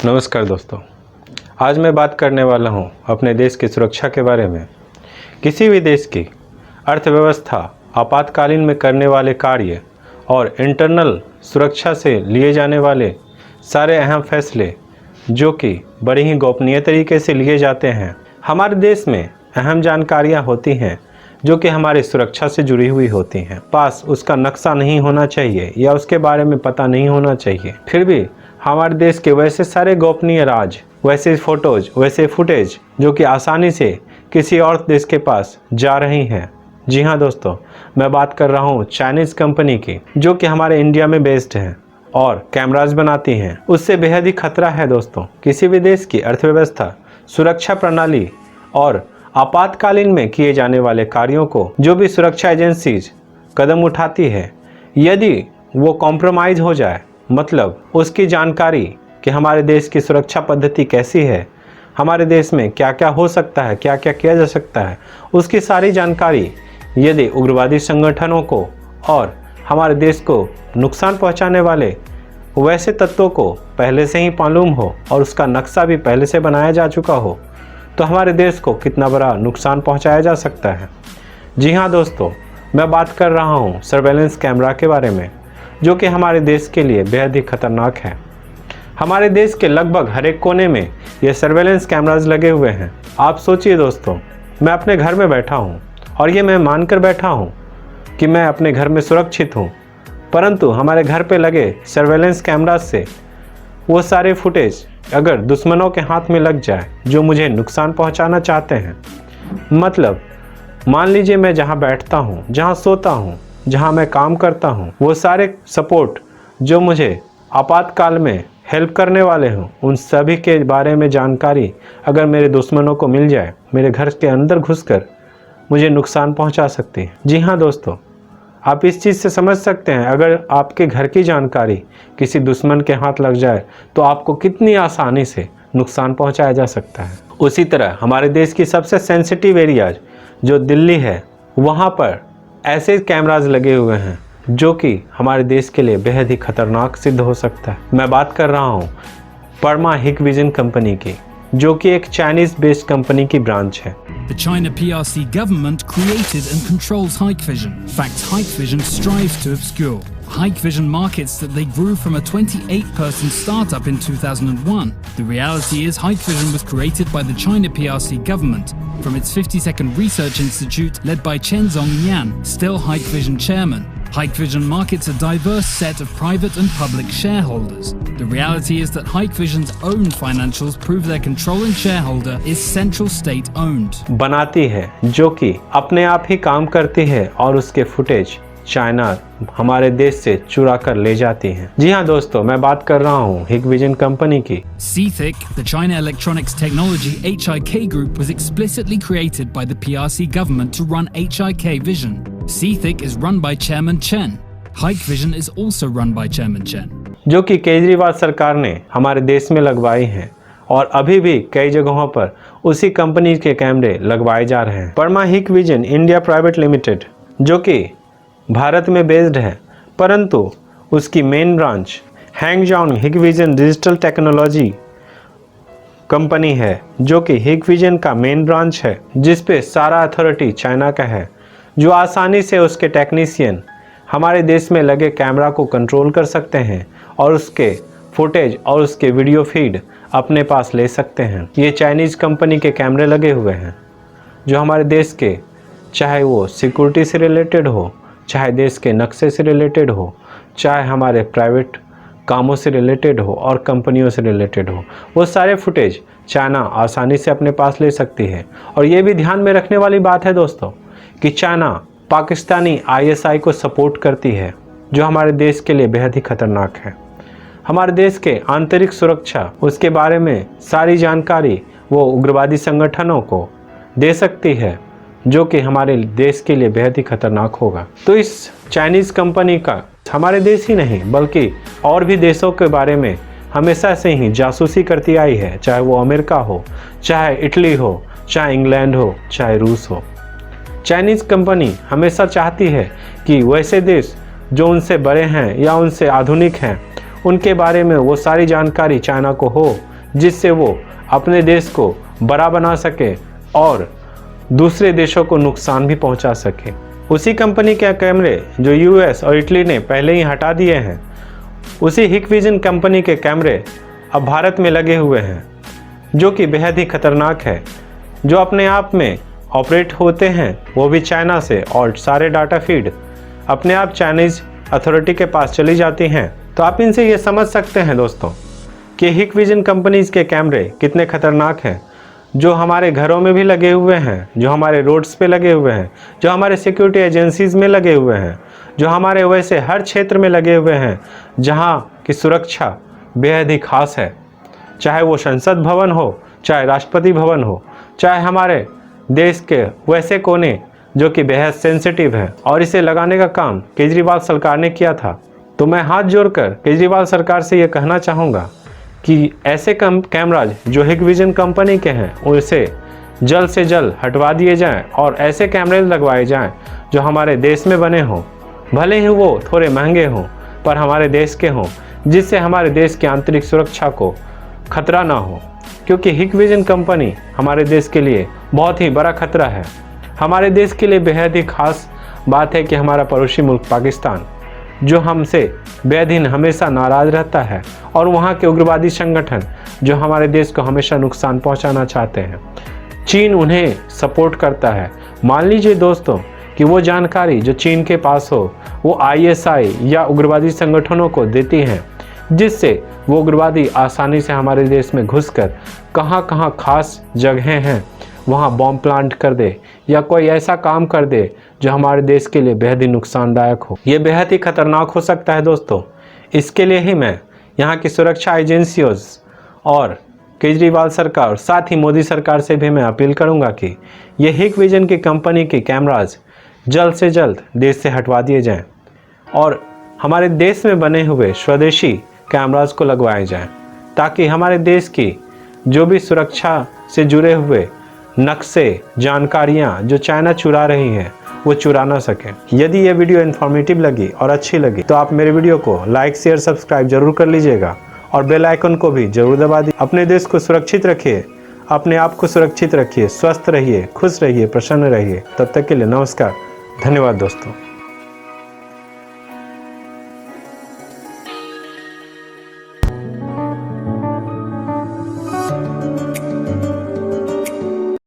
नमस्कार दोस्तों, आज मैं बात करने वाला हूं अपने देश की सुरक्षा के बारे में। किसी भी देश की अर्थव्यवस्था, आपातकालीन में करने वाले कार्य और इंटरनल सुरक्षा से लिए जाने वाले सारे अहम फैसले जो कि बड़ी ही गोपनीय तरीके से लिए जाते हैं। हमारे देश में अहम जानकारियां होती हैं जो कि हमारी सुरक्षा से जुड़ी हुई होती हैं। पास उसका नक्शा नहीं होना चाहिए या उसके बारे में पता नहीं होना चाहिए, फिर भी हमारे देश के वैसे सारे गोपनीय राज, वैसे फ़ोटोज़, वैसे फुटेज जो कि आसानी से किसी और देश के पास जा रही हैं। जी हाँ दोस्तों, मैं बात कर रहा हूँ चाइनीज़ कंपनी की जो कि हमारे इंडिया में बेस्ड है और कैमराज बनाती हैं। उससे बेहद ही खतरा है दोस्तों। किसी भी देश की अर्थव्यवस्था, सुरक्षा प्रणाली और आपातकालीन में किए जाने वाले कार्यों को जो भी सुरक्षा एजेंसीज कदम उठाती है, यदि वो कॉम्प्रोमाइज़ हो जाए, मतलब उसकी जानकारी कि हमारे देश की सुरक्षा पद्धति कैसी है, हमारे देश में क्या क्या हो सकता है, क्या क्या किया जा सकता है, उसकी सारी जानकारी यदि उग्रवादी संगठनों को और हमारे देश को नुकसान पहुंचाने वाले वैसे तत्वों को पहले से ही मालूम हो और उसका नक्शा भी पहले से बनाया जा चुका हो, तो हमारे देश को कितना बड़ा नुकसान पहुंचाया जा सकता है। जी हाँ दोस्तों, मैं बात कर रहा हूँ सर्वेलेंस कैमरा के बारे में जो कि हमारे देश के लिए बेहद ही खतरनाक है। हमारे देश के लगभग हर एक कोने में ये सर्वेलेंस कैमराज लगे हुए हैं। आप सोचिए दोस्तों, मैं अपने घर में बैठा हूँ और ये मैं मानकर बैठा हूँ कि मैं अपने घर में सुरक्षित हूँ, परंतु हमारे घर पे लगे सर्वेलेंस कैमराज से वो सारे फुटेज अगर दुश्मनों के हाथ में लग जाए जो मुझे नुकसान पहुँचाना चाहते हैं, मतलब मान लीजिए मैं जहाँ बैठता हूँ, जहाँ सोता हूँ, जहाँ मैं काम करता हूँ, वो सारे सपोर्ट जो मुझे आपातकाल में हेल्प करने वाले हों, उन सभी के बारे में जानकारी अगर मेरे दुश्मनों को मिल जाए, मेरे घर के अंदर घुसकर मुझे नुकसान पहुंचा सकती है। जी हाँ दोस्तों, आप इस चीज़ से समझ सकते हैं अगर आपके घर की जानकारी किसी दुश्मन के हाथ लग जाए तो आपको कितनी आसानी से नुकसान पहुंचाया जा सकता है। उसी तरह हमारे देश की सबसे सेंसिटिव एरियाज जो दिल्ली है, वहाँ पर ऐसे कैमराज लगे हुए हैं जो कि हमारे देश के लिए बेहद ही खतरनाक सिद्ध हो सकता है। मैं बात कर रहा हूँ परमा हिकविजन कंपनी की जो कि एक चाइनीज बेस्ड कंपनी की ब्रांच है। The China PRC government created and controls Hikvision. In fact, Hikvision strives to obscure. Hikvision markets that they grew from a 28-person startup in 2001. The reality is Hikvision was created by the China PRC government from its 52nd Research Institute led by Chen Zhongyan, still Hikvision chairman. Hikvision markets a diverse set of private and public shareholders. The reality is that Hikvision's own financials prove their controlling shareholder is central state owned. बनाती है जो कि अपने आप ही काम करती है और उसके फुटेज चाइना हमारे देश से चुरा कर ले जाती हैं। जी हाँ दोस्तों, मैं बात कर रहा हूँ हिकविजन कंपनी की। CITIC, the China Electronics Technology HIK group, was explicitly created by the PRC government to run HIK Vision. CITIC is run by Chairman Chen. Hikvision is also run by Chairman Chen. जो कि केजरीवाल सरकार ने हमारे देश में लगवाई हैं और अभी भी कई जगहों पर उसी कंपनी के कैमरे लगवाए जा रहे हैं। Prama Hikvision India private limited जो कि भारत में बेस्ड है, परंतु उसकी main branch Hangzhou Hikvision digital technology company है जो कि हिकविजन का मेन ब्रांच है, जिस पे सारा अथॉरिटी चाइना का है, जो आसानी से उसके टेक्नीशियन हमारे देश में लगे कैमरा को कंट्रोल कर सकते हैं और उसके फुटेज और उसके वीडियो फीड अपने पास ले सकते हैं। ये चाइनीज़ कंपनी के कैमरे लगे हुए हैं जो हमारे देश के, चाहे वो सिक्योरिटी से रिलेटेड हो, चाहे देश के नक्शे से रिलेटेड हो, चाहे हमारे प्राइवेट कामों से रिलेटेड हो और कंपनियों से रिलेटेड हो, वो सारे फुटेज चाइना आसानी से अपने पास ले सकती है। और ये भी ध्यान में रखने वाली बात है दोस्तों कि चाइना पाकिस्तानी ISI को सपोर्ट करती है जो हमारे देश के लिए बेहद ही खतरनाक है। हमारे देश के आंतरिक सुरक्षा, उसके बारे में सारी जानकारी वो उग्रवादी संगठनों को दे सकती है जो कि हमारे देश के लिए बेहद ही खतरनाक होगा। तो इस चाइनीज़ कंपनी का हमारे देश ही नहीं बल्कि और भी देशों के बारे में हमेशा से ही जासूसी करती आई है, चाहे वो अमेरिका हो, चाहे इटली हो, चाहे इंग्लैंड हो, चाहे रूस हो। चाइनीज़ कंपनी हमेशा चाहती है कि वैसे देश जो उनसे बड़े हैं या उनसे आधुनिक हैं, उनके बारे में वो सारी जानकारी चाइना को हो जिससे वो अपने देश को बड़ा बना सके और दूसरे देशों को नुकसान भी पहुंचा सके। उसी कंपनी के कैमरे जो यूएस और इटली ने पहले ही हटा दिए हैं, उसी हिकविजन कंपनी के कैमरे अब भारत में लगे हुए हैं, जो कि बेहद ही खतरनाक है, जो अपने आप में ऑपरेट होते हैं वो भी चाइना से, और सारे डाटा फीड अपने आप चाइनीज़ अथॉरिटी के पास चली जाती हैं। तो आप इनसे ये समझ सकते हैं दोस्तों कि हिकविजन कंपनीज के कैमरे कितने खतरनाक हैं, जो हमारे घरों में भी लगे हुए हैं, जो हमारे रोड्स पे लगे हुए हैं, जो हमारे सिक्योरिटी एजेंसीज़ में लगे हुए हैं, जो हमारे वैसे हर क्षेत्र में लगे हुए हैं जहाँ की सुरक्षा बेहद ही खास है। चाहे वो संसद भवन हो, चाहे राष्ट्रपति भवन हो, चाहे हमारे देश के वैसे कोने जो कि बेहद सेंसिटिव है, और इसे लगाने का काम केजरीवाल सरकार ने किया था। तो मैं हाथ जोड़कर केजरीवाल सरकार से ये कहना चाहूँगा कि ऐसे कैमराज जो हिकविजन कंपनी के हैं उसे जल्द से जल्द हटवा दिए जाएं और ऐसे कैमरे लगवाए जाएं जो हमारे देश में बने हों, भले ही वो थोड़े महंगे हों पर हमारे देश के हों, जिससे हमारे देश की आंतरिक सुरक्षा को खतरा ना हो। क्योंकि हिकविजन कंपनी हमारे देश के लिए बहुत ही बड़ा खतरा है। हमारे देश के लिए बेहद ही खास बात है कि हमारा पड़ोसी मुल्क पाकिस्तान, जो हमसे बेहद ही हमेशा नाराज़ रहता है, और वहाँ के उग्रवादी संगठन जो हमारे देश को हमेशा नुकसान पहुँचाना चाहते हैं, चीन उन्हें सपोर्ट करता है। मान लीजिए दोस्तों कि वो जानकारी जो चीन के पास हो वो ISI या उग्रवादी संगठनों को देती हैं, जिससे वो उग्रवादी आसानी से हमारे देश में घुसकर कहाँ कहाँ खास जगहें हैं वहाँ बॉम्ब प्लांट कर दे या कोई ऐसा काम कर दे जो हमारे देश के लिए बेहद ही नुकसानदायक हो। ये बेहद ही खतरनाक हो सकता है दोस्तों। इसके लिए ही मैं यहाँ की सुरक्षा एजेंसियों और केजरीवाल सरकार, साथ ही मोदी सरकार से भी मैं अपील करूँगा कि ये हिकविजन की कंपनी के कैमराज जल्द से जल्द देश से हटवा दिए जाएँ और हमारे देश में बने हुए स्वदेशी कैमराज को लगवाए जाएं, ताकि हमारे देश की जो भी सुरक्षा से जुड़े हुए नक्शे, जानकारियां जो चाइना चुरा रही हैं वो चुरा ना सकें। यदि ये वीडियो इन्फॉर्मेटिव लगी और अच्छी लगी तो आप मेरे वीडियो को लाइक, शेयर, सब्सक्राइब जरूर कर लीजिएगा और बेल आइकन को भी जरूर दबा दीजिए। अपने देश को सुरक्षित रखिए, अपने आप को सुरक्षित रखिए, स्वस्थ रहिए, खुश रहिए, प्रसन्न रहिए। तब तक के लिए नमस्कार, धन्यवाद दोस्तों।